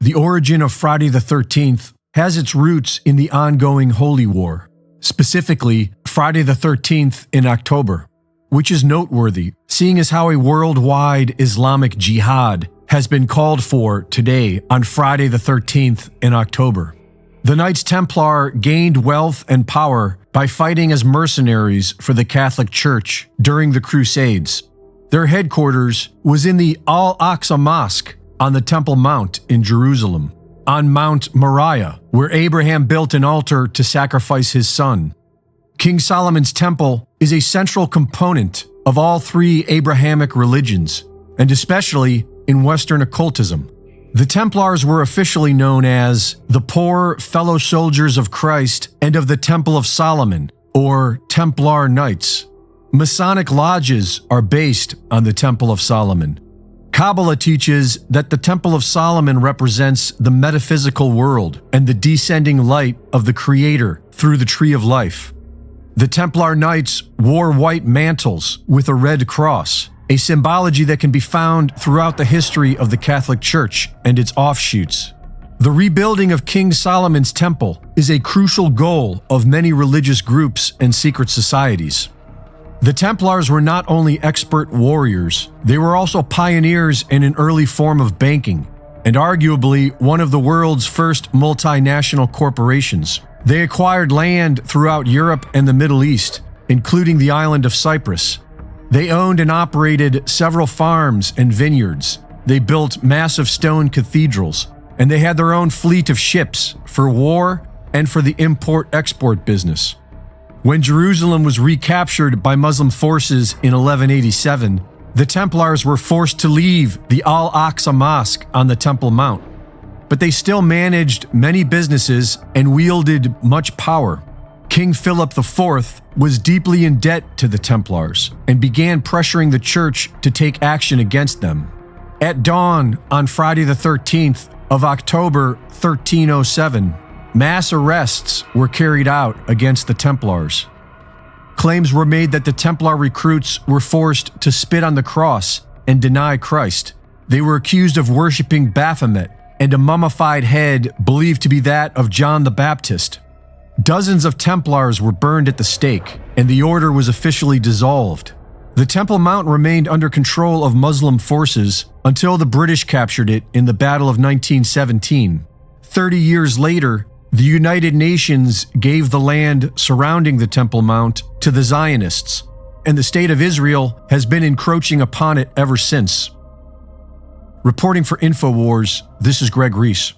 The origin of Friday the 13th has its roots in the ongoing Holy War, specifically Friday the 13th in October, which is noteworthy, seeing as how a worldwide Islamic jihad has been called for today on Friday the 13th in October. The Knights Templar gained wealth and power by fighting as mercenaries for the Catholic Church during the Crusades. Their headquarters was in the Al-Aqsa Mosque on the Temple Mount in Jerusalem, on Mount Moriah, where Abraham built an altar to sacrifice his son. King Solomon's Temple is a central component of all three Abrahamic religions, and especially in Western occultism. The Templars were officially known as the Poor Fellow Soldiers of Christ and of the Temple of Solomon, or Templar Knights. Masonic lodges are based on the Temple of Solomon. Kabbalah teaches that the Temple of Solomon represents the metaphysical world and the descending light of the Creator through the Tree of Life. The Templar Knights wore white mantles with a red cross, a symbology that can be found throughout the history of the Catholic Church and its offshoots. The rebuilding of King Solomon's Temple is a crucial goal of many religious groups and secret societies. The Templars were not only expert warriors, they were also pioneers in an early form of banking, and arguably one of the world's first multinational corporations. They acquired land throughout Europe and the Middle East, including the island of Cyprus. They owned and operated several farms and vineyards. They built massive stone cathedrals, and they had their own fleet of ships for war and for the import-export business. When Jerusalem was recaptured by Muslim forces in 1187, the Templars were forced to leave the Al-Aqsa Mosque on the Temple Mount, but they still managed many businesses and wielded much power. King Philip IV was deeply in debt to the Templars and began pressuring the church to take action against them. At dawn on Friday the 13th of October 1307, mass arrests were carried out against the Templars. Claims were made that the Templar recruits were forced to spit on the cross and deny Christ. They were accused of worshiping Baphomet and a mummified head believed to be that of John the Baptist. Dozens of Templars were burned at the stake, and the order was officially dissolved. The Temple Mount remained under control of Muslim forces until the British captured it in the Battle of 1917. 30 years later, the United Nations gave the land surrounding the Temple Mount to the Zionists, and the State of Israel has been encroaching upon it ever since. Reporting for InfoWars, this is Greg Reese.